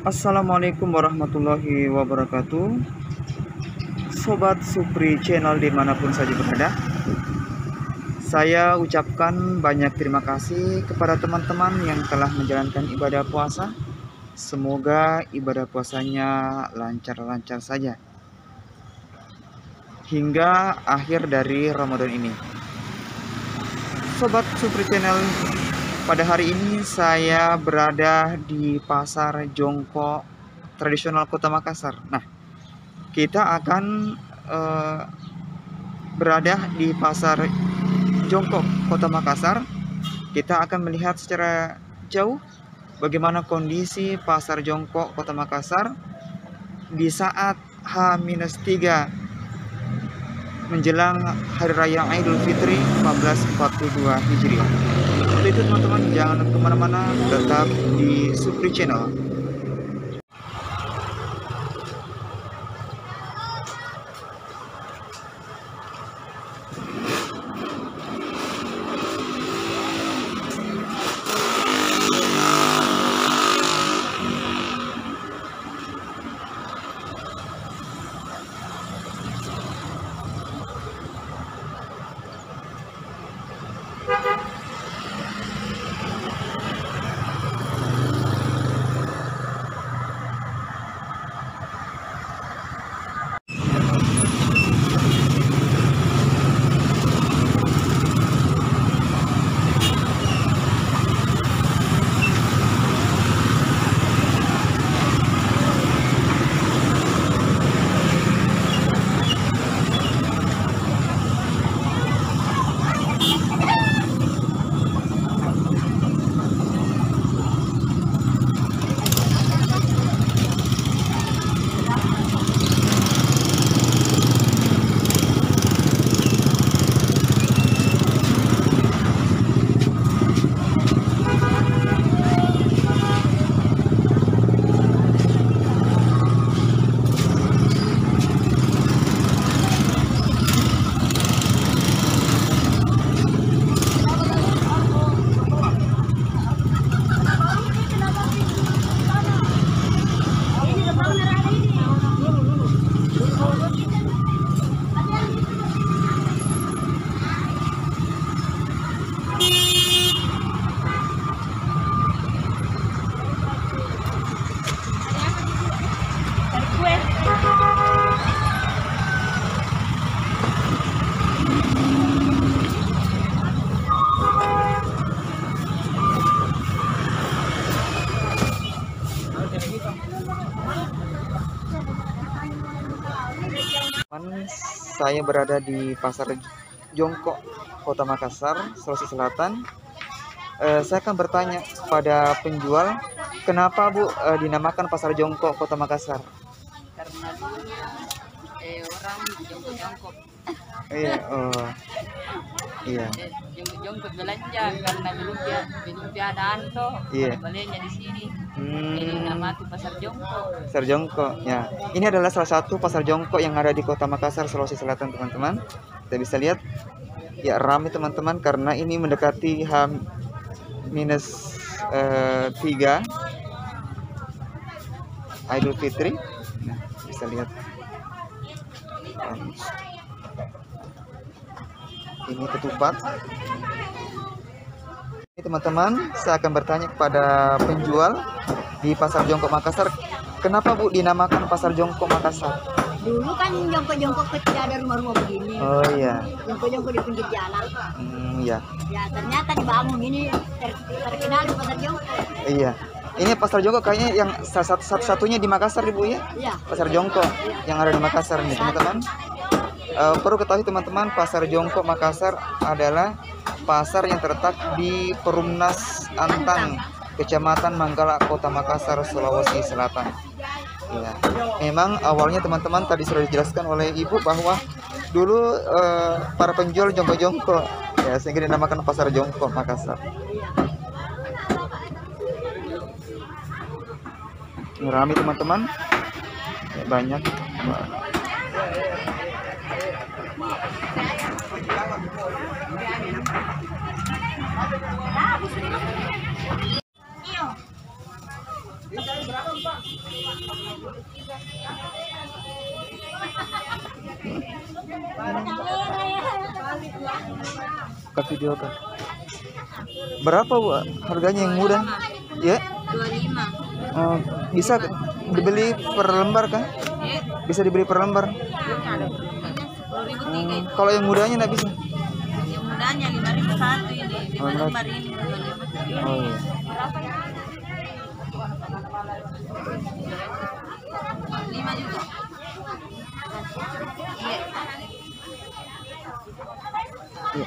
Assalamualaikum warahmatullahi wabarakatuh. Sobat Supri Channel dimanapun saja berada, saya ucapkan banyak terima kasih kepada teman-teman yang telah menjalankan ibadah puasa. Semoga ibadah puasanya lancar-lancar saja hingga akhir dari Ramadan ini. Sobat Supri Channel, pada hari ini saya berada di Pasar Jongkok tradisional Kota Makassar. Nah, kita akan berada di Pasar Jongkok Kota Makassar. Kita akan melihat secara jauh bagaimana kondisi Pasar Jongkok Kota Makassar di saat H-3 menjelang Hari Raya Idul Fitri 1442 Hijriah. Untuk itu teman-teman jangan kemana-mana, tetap di Supri Channel. Saya berada di Pasar Jongkok Kota Makassar, Sulawesi Selatan. Saya akan bertanya pada penjual, kenapa Bu dinamakan Pasar Jongkok Kota Makassar? Karena dulu orang jongkok-jongkok. Iya, oh, iya. Jongkok belanja karena belum tiadaan toh. Iya. Balenya di sini. Jadi nama itu Pasar Jongkok. Pasar Jongkok, ya. Ini adalah salah satu pasar jongkok yang ada di Kota Makassar, Sulawesi Selatan, teman-teman. Kita bisa lihat, ya ramai teman-teman karena ini mendekati H-3 Idul Fitri. Nah, bisa lihat. Ini ketupat. Ini teman-teman, saya akan bertanya kepada penjual di Pasar Jongkok Makassar, kenapa Bu dinamakan Pasar Jongkok Makassar? Dulu kan jongkok-jongkok kecil ada rumah-rumah begini. Oh iya. Jongkok-jongkok di pinggir jalan. Iya. Ya ternyata dibangun ini terkenal di Pasar Jongkok. Iya. Ini Pasar Jongkok kayaknya yang satu-satunya di Makassar, Ibu ya? Iya. Pasar Jongkok yang ada di Makassar nih, teman-teman. Perlu ketahui teman-teman, Pasar Jongkok Makassar adalah pasar yang terletak di Perumnas Antang, Kecamatan Manggala, Kota Makassar, Sulawesi Selatan. Ya, memang awalnya teman-teman tadi sudah dijelaskan oleh Ibu bahwa dulu para penjual jongkok-jongkok, ya sehingga dinamakan Pasar Jongkok Makassar. Ini ramai teman-teman, ya, banyak. Buka video kan. Berapa Bu harganya yang muda? Ya? 25. Oh, bisa dibeli per lembar kan? Bisa dibeli per lembar. 10.000 Kalau yang mudanya nggak bisa. Yang mudanya 5.000 satu ini. 5 lembar ini. Oh iya. 5 juga. Iya. Iya.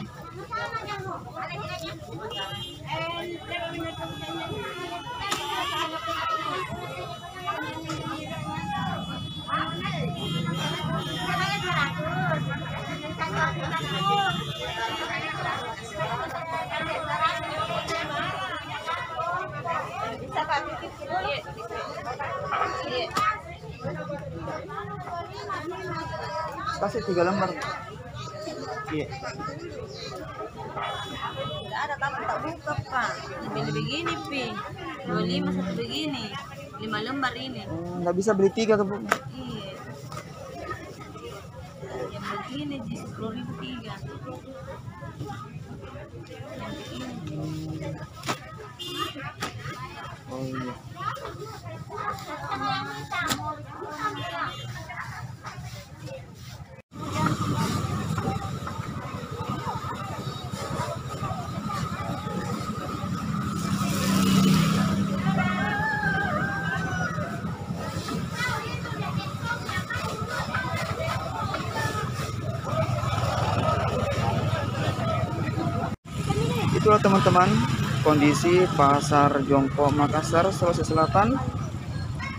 Kasih 3 lembar. Iya. Tidak ada tapi tak buka Pak. Beli begini Pi. 25 satu begini. 5 lembar ini. Nggak bisa beli 3 ke Bu? Iya. Yang begini di 10.000 3. Yang begini. Oh iya. Itulah teman-teman kondisi Pasar Jongkok Makassar, Sulawesi Selatan.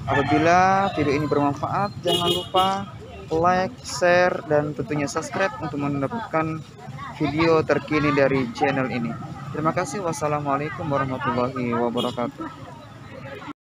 Apabila video ini bermanfaat, jangan lupa like, share, dan tentunya subscribe untuk mendapatkan video terkini dari channel ini. Terima kasih. Wassalamualaikum warahmatullahi wabarakatuh.